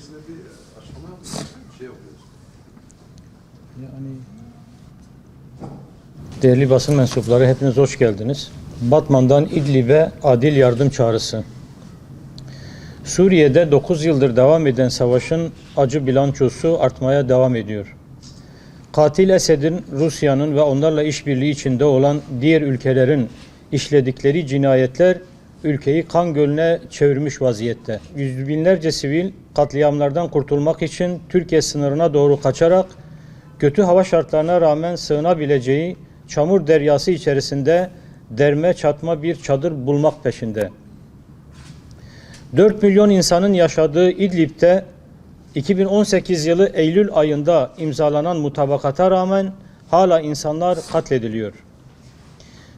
içerisinde bir açıklama yapıyoruz. Bir şey yapıyoruz. Yani değerli basın mensupları hepiniz hoş geldiniz. Batman'dan İdlib'e adil yardım çağrısı. Suriye'de 9 yıldır devam eden savaşın acı bilançosu artmaya devam ediyor. Katil Esed'in, Rusya'nın ve onlarla işbirliği içinde olan diğer ülkelerin işledikleri cinayetler ülkeyi kan gölüne çevirmiş vaziyette. Yüz binlerce sivil katliamlardan kurtulmak için Türkiye sınırına doğru kaçarak kötü hava şartlarına rağmen sığınabileceği çamur deryası içerisinde derme çatma bir çadır bulmak peşinde. 4 milyon insanın yaşadığı İdlib'de 2018 yılı Eylül ayında imzalanan mutabakata rağmen hala insanlar katlediliyor.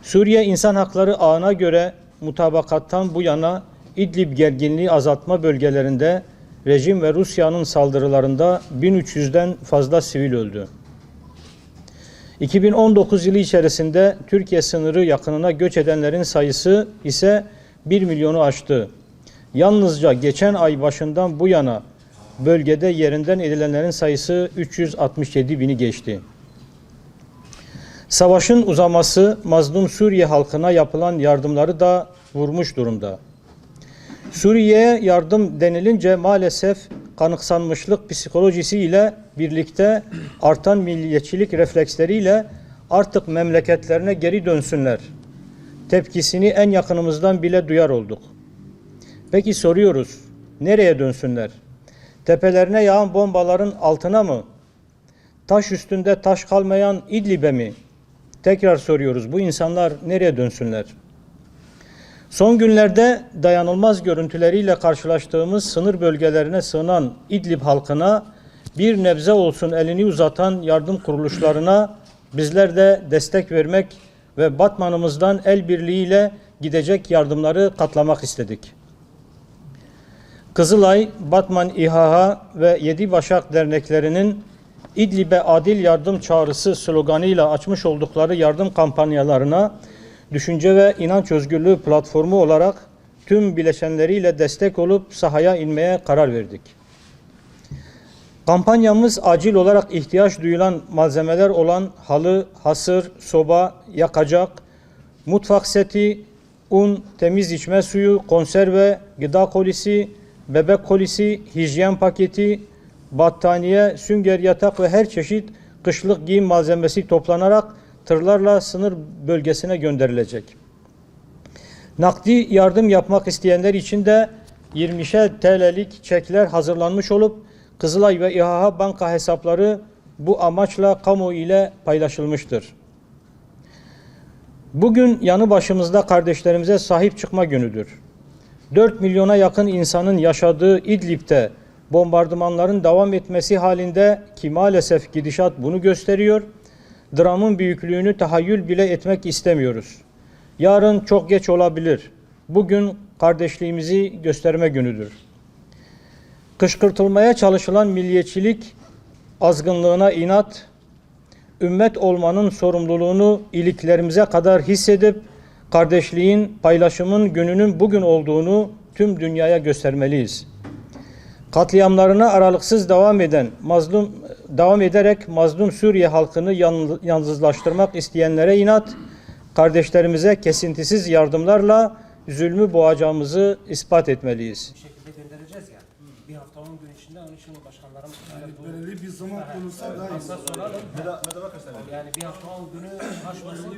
Suriye İnsan Hakları Ağı'na göre mutabakattan bu yana İdlib gerginliği azaltma bölgelerinde rejim ve Rusya'nın saldırılarında 1300'den fazla sivil öldü. 2019 yılı içerisinde Türkiye sınırı yakınına göç edenlerin sayısı ise 1 milyonu aştı. Yalnızca geçen ay başından bu yana bölgede yerinden edilenlerin sayısı 367 bini geçti. Savaşın uzaması mazlum Suriye halkına yapılan yardımları da vurmuş durumda. Suriye'ye yardım denilince maalesef kanıksanmışlık psikolojisiyle birlikte artan milliyetçilik refleksleriyle artık memleketlerine geri dönsünler tepkisini en yakınımızdan bile duyar olduk. Peki soruyoruz, nereye dönsünler? Tepelerine yağan bombaların altına mı? Taş üstünde taş kalmayan İdlib'e mi? Tekrar soruyoruz, bu insanlar nereye dönsünler? Son günlerde dayanılmaz görüntüleriyle karşılaştığımız sınır bölgelerine sığınan İdlib halkına bir nebze olsun elini uzatan yardım kuruluşlarına bizler de destek vermek ve Batman'ımızdan el birliğiyle gidecek yardımları katlamak istedik. Kızılay, Batman İHA ve Yedi Başak derneklerinin İdlib'e adil yardım çağrısı sloganıyla açmış oldukları yardım kampanyalarına düşünce ve inanç özgürlüğü platformu olarak tüm bileşenleriyle destek olup sahaya inmeye karar verdik. Kampanyamız acil olarak ihtiyaç duyulan malzemeler olan halı, hasır, soba, yakacak, mutfak seti, un, temiz içme suyu, konserve, gıda kolisi, bebek kolisi, hijyen paketi, battaniye, sünger yatak ve her çeşit kışlık giyim malzemesi toplanarak tırlarla sınır bölgesine gönderilecek. Nakdi yardım yapmak isteyenler için de 20'şer TL'lik çekler hazırlanmış olup Kızılay ve İHA banka hesapları bu amaçla kamu ile paylaşılmıştır. Bugün yanı başımızda kardeşlerimize sahip çıkma günüdür. 4 milyona yakın insanın yaşadığı İdlib'de bombardımanların devam etmesi halinde ki maalesef gidişat bunu gösteriyor, dramın büyüklüğünü tahayyül bile etmek istemiyoruz. Yarın çok geç olabilir. Bugün kardeşliğimizi gösterme günüdür. Kışkırtılmaya çalışılan milliyetçilik azgınlığına inat, ümmet olmanın sorumluluğunu iliklerimize kadar hissedip kardeşliğin, paylaşımın gününün bugün olduğunu tüm dünyaya göstermeliyiz. Katliamlarına aralıksız devam ederek mazlum Suriye halkını yalnızlaştırmak isteyenlere inat, kardeşlerimize kesintisiz yardımlarla zulmü boğacağımızı ispat etmeliyiz. Bir şekilde göndereceğiz ya. Bir hafta 10 gün içinde onun için başkanlarım Belirli bir zaman konulsa daha iyi. soralım. Yani bir hafta 10 günü aşmasın.